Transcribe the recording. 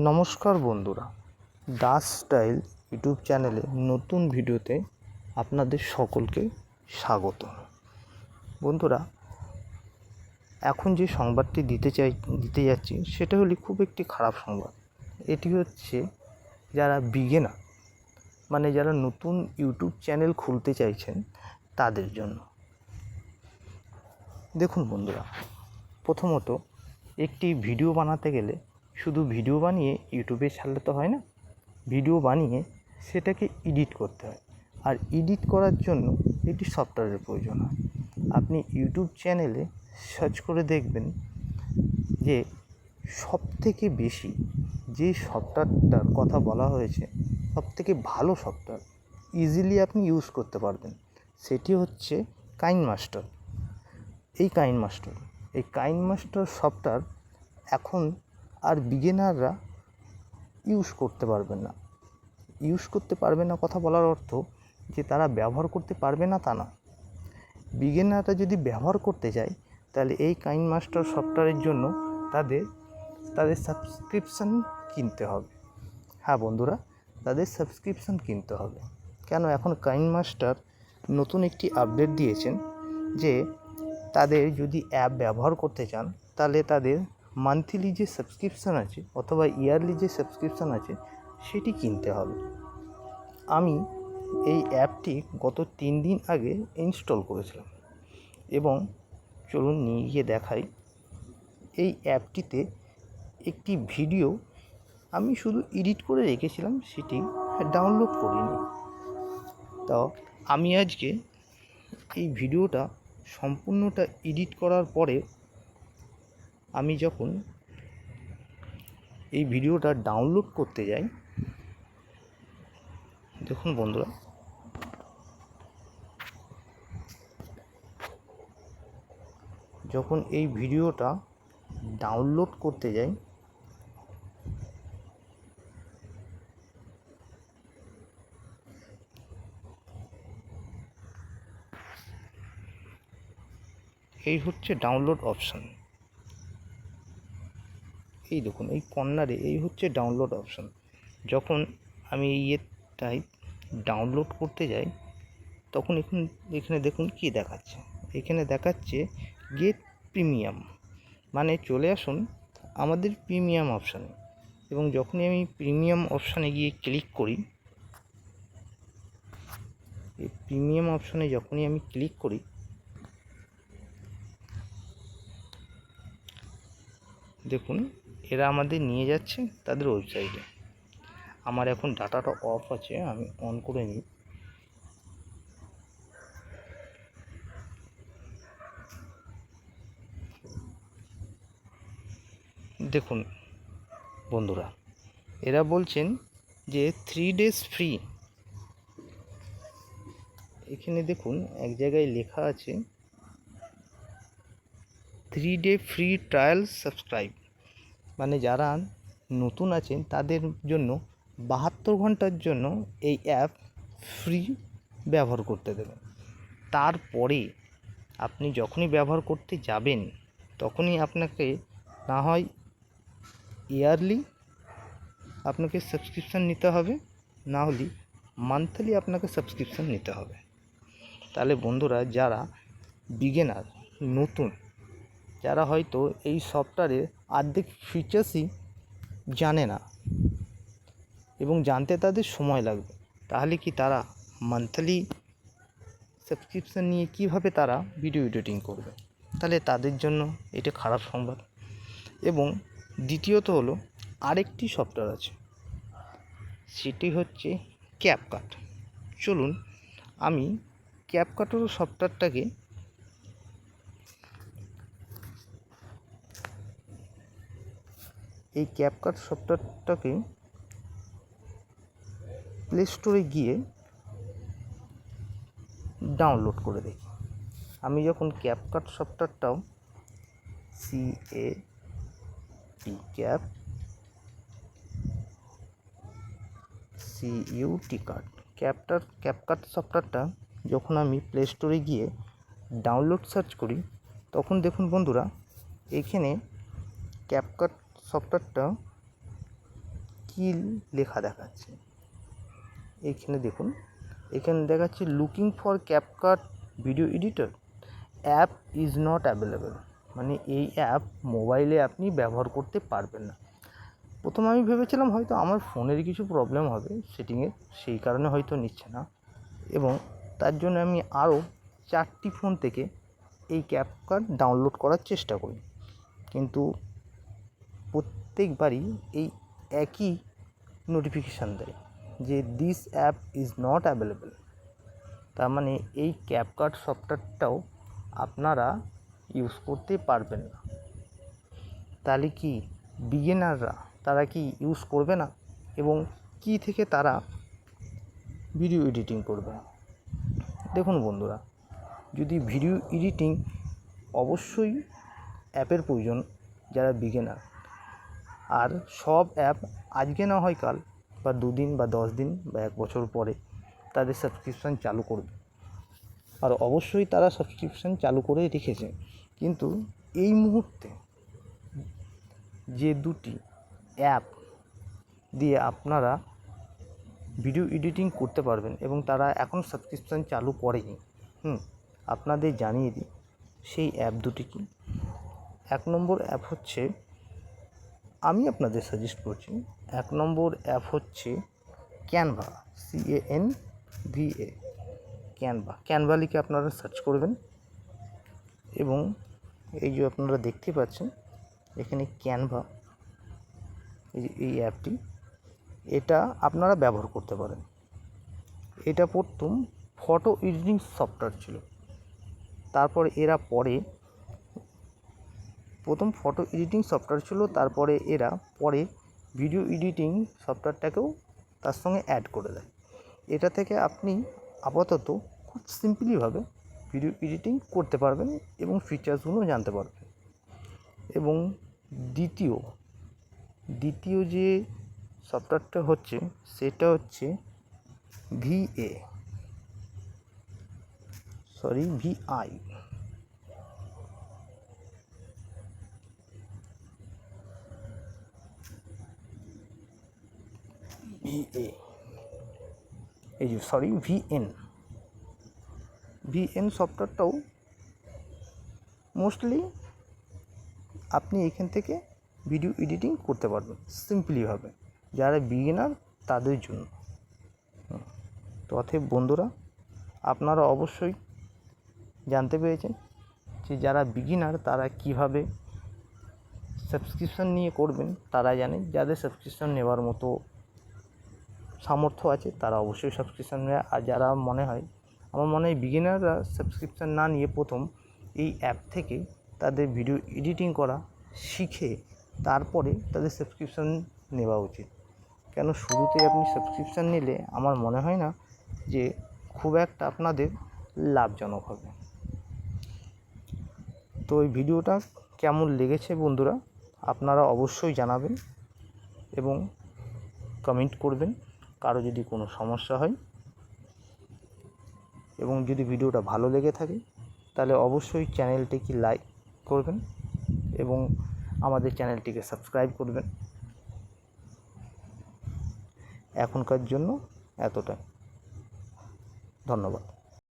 নমস্কার বন্ধুরা, Das style YouTube চ্যানেলে নতুন ভিডিওতে আপনাদের সকলকে স্বাগত। বন্ধুরা, এখন যে সংবাদটি দিতে যাচ্ছি সেটা হলো খুব একটি খারাপ সংবাদ। এটি হচ্ছে যারা বিগিনার মানে যারা নতুন ইউটিউব চ্যানেল খুলতে চাইছেন তাদের জন্য। দেখুন বন্ধুরা, প্রথমত একটি ভিডিও বানাতে গেলে শুধু ভিডিও বানিয়ে ইউটিউবে ছাড়লে তো হয় না। ভিডিও বানিয়ে সেটাকে এডিট করতে হয়, আর এডিট করার জন্য একটি সফটওয়্যারের প্রয়োজন হয়। আপনি ইউটিউব চ্যানেলে সার্চ করে দেখবেন যে সবথেকে বেশি যে সফটওয়্যারটার কথা বলা হয়েছে, সবথেকে ভালো সফটওয়্যার ইজিলি আপনি ইউজ করতে পারবেন, সেটি হচ্ছে কাইনমাস্টার। এই কাইনমাস্টার সফটওয়্যার এখন আর বিগিনাররা ইউজ করতে পারবে না। কথা বলার অর্থ যে তারা ব্যবহার করতে পারবে না তা না। বিগিনাররা যদি ব্যবহার করতে চায় তাহলে এই কাইনমাস্টার সফটওয়্যারের জন্য তাদের সাবস্ক্রিপশান কিনতে হবে। হ্যাঁ বন্ধুরা, তাদের সাবস্ক্রিপশান কিনতে হবে। কেন? এখন কাইনমাস্টার নতুন একটি আপডেট দিয়েছেন যে তাদের যদি অ্যাপ ব্যবহার করতে চান তাহলে তাদের মান্থলি যে সাবস্ক্রিপশান আছে অথবা ইয়ারলি যে সাবস্ক্রিপশান আছে সেটি কিনতে হবে। আমি এই অ্যাপটি গত 3 দিন আগে ইনস্টল করেছিলাম এবং চলুন নিয়ে গিয়ে দেখাই। এই অ্যাপটিতে একটি ভিডিও আমি শুধু এডিট করে রেখেছিলাম, সেটি ডাউনলোড করিনি। তো আমি আজকে এই ভিডিওটা সম্পূর্ণটা এডিট করার পরে আমি যখন এই ভিডিওটা ডাউনলোড করতে যাই, দেখুন বন্ধুরা, যখন এই ভিডিওটা ডাউনলোড করতে যাই এই হচ্ছে ডাউনলোড অপশান। এই দেখুন, এই কর্নারে এই হচ্ছে ডাউনলোড অপশান। যখন আমি এইটাই ডাউনলোড করতে যাই তখন এখানে দেখুন কি দেখাচ্ছে। এখানে দেখাচ্ছে গেট প্রিমিয়াম, মানে চলে আসুন আমাদের প্রিমিয়াম অপশানে। এবং যখনই আমি প্রিমিয়াম অপশানে গিয়ে ক্লিক করি, এই প্রিমিয়াম অপশানে যখনই আমি ক্লিক করি দেখুন এরা আমাদের নিয়ে যাচ্ছে তাদের ওয়েবসাইটে। আমার এখন ডাটাটা অফ আছে, আমি অন করে নিই। দেখুন বন্ধুরা, এরা বলছেন যে 3 days ফ্রি। এখানে দেখুন এক জায়গায় লেখা আছে 3 day ফ্রি ট্রায়াল সাবস্ক্রাইব, মানে যারা নতুন আছেন তাদের জন্য 72 ঘন্টার জন্য এই অ্যাপ ফ্রি ব্যবহার করতে দেবেন। তারপরে আপনি যখনই ব্যবহার করতে যাবেন তখনই আপনাকে না হয় ইয়ারলি আপনাকে সাবস্ক্রিপশান নিতে হবে, না হলে মান্থলি আপনাকে সাবস্ক্রিপশান নিতে হবে। তাহলে বন্ধুরা, যারা বিগিনার নতুন, যারা হয়তো এই সফটওয়্যারের অর্ধেক ফিচার্সই জানে না এবং জানতে তাদের সময় লাগবে, তাহলে কি তারা মান্থলি সাবস্ক্রিপশান নিয়ে কিভাবে তারা ভিডিও এডিটিং করবে? তাহলে তাদের জন্য এটা খারাপ সংবাদ। এবং দ্বিতীয়ত হলো আরেকটি সফটওয়্যার আছে, সেটি হচ্ছে ক্যাপকাট। চলুন আমি ক্যাপকাটের সফটওয়্যারটাকে প্লে স্টোরে গিয়ে ডাউনলোড করে দেখি। আমি যখন ক্যাপকাট সফটওয়্যারটাও ক্যাপকাট সফটওয়্যারটা যখন আমি প্লে স্টোরে গিয়ে ডাউনলোড সার্চ করি তখন দেখুন বন্ধুরা, এখানে ক্যাপকাট সফটওয়্যারটা কী লেখা দেখাচ্ছে। এইখানে দেখুন, এখানে দেখাচ্ছে looking for CapCut video editor, app is not available. মানে এই অ্যাপ মোবাইলে আপনি ব্যবহার করতে পারবেন না। প্রথমে আমি ভেবেছিলাম হয়তো আমার ফোনের কিছু প্রবলেম হবে সেটিংয়ে, সেই কারণে হয়তো নিচ্ছে না, এবং তার জন্য আমি আরও 4টি ফোন থেকে এই ক্যাপকাট ডাউনলোড করার চেষ্টা করি, কিন্তু প্রত্যেকবারই এই একই নোটিফিকেশান দেয় যে this app is not available. তার মানে এই ক্যাপকাট সফটওয়্যারটাও আপনারা ইউজ করতে পারবেন না। তাহলে কি বিগিনাররা তারা কি ইউজ করবে না, এবং কি থেকে তারা ভিডিও এডিটিং করবে? দেখুন বন্ধুরা, যদি ভিডিও এডিটিং অবশ্যই অ্যাপের প্রয়োজন যারা বিগিনার, আর সব অ্যাপ আজকে না হয় কাল বা 2 দিন বা 10 দিন বা 1 বছর পরে তাদের সাবস্ক্রিপশান চালু করবে, আর অবশ্যই তারা সাবস্ক্রিপশান চালু করে রেখেছে। কিন্তু এই মুহূর্তে যে 2টি অ্যাপ দিয়ে আপনারা ভিডিও এডিটিং করতে পারবেন এবং তারা এখন সাবস্ক্রিপশান চালু করেনি, আপনাদের জানিয়ে দিই সেই অ্যাপ দুটি কি। 1 নম্বর অ্যাপ হচ্ছে, আমি আপনাদের সাজেস্ট করছি, 1 নম্বর অ্যাপ হচ্ছে ক্যানভা, CANVA, ক্যানভা লিখে আপনারা সার্চ করবেন, এবং এই যে আপনারা দেখতে পাচ্ছেন এখানে ক্যানভা, এই অ্যাপটি, এটা আপনারা ব্যবহার করতে পারেন। এটা প্রথম ফটো এডিটিং সফটওয়্যার ছিল, তারপর এরা প্রথম ফটো এডিটিং সফটওয়্যার ছিল, তারপরে এরা পরে ভিডিও এডিটিং সফটওয়্যারটাকেও তার সঙ্গে অ্যাড করে দেয়। এটা থেকে আপনি আপাতত খুব সিম্পলিভাবে ভিডিও এডিটিং করতে পারবেন এবং ফিচার্সগুলো জানতে পারবেন। এবং দ্বিতীয় যে সফটওয়্যারটা হচ্ছে সেটা হচ্ছে VI, VN সফটওয়্যারটাও মোস্টলি আপনি এখান থেকে ভিডিও এডিটিং করতে পারবেন সিম্পলিভাবে, যারা বিগিনার তাদের জন্য। তো অতএব বন্ধুরা, আপনারা অবশ্যই জানতে পেরেছেন যে যারা বিগিনার তারা কিভাবে সাবস্ক্রিপশান নিয়ে করবেন তারা জানে। যাদের সাবস্ক্রিপশান নেওয়ার মতো সামর্থ্য আছে তারা অবশ্যই সাবস্ক্রিপশান নেয়, আর যারা আমার মনে হয় বিগিনাররা সাবস্ক্রিপশান না নিয়ে প্রথম এই অ্যাপ থেকে তাদের ভিডিও এডিটিং করা শিখে তারপরে তাদের সাবস্ক্রিপশান নেওয়া উচিত। কেন শুরুতেই আপনি সাবস্ক্রিপশান নিলে আমার মনে হয় না যে খুব একটা আপনাদের লাভজনক হবে। তো এই ভিডিওটা কেমন লেগেছে বন্ধুরা আপনারা অবশ্যই জানাবেন এবং কমেন্ট করবেন কারো যদি কোনো সমস্যা হয়, এবং যদি ভিডিওটা ভালো লেগে থাকে তাহলে অবশ্যই চ্যানেলটিকে লাইক করবেন এবং আমাদের চ্যানেলটিকে সাবস্ক্রাইব করবেন। এখনকার জন্য এতটাই, ধন্যবাদ।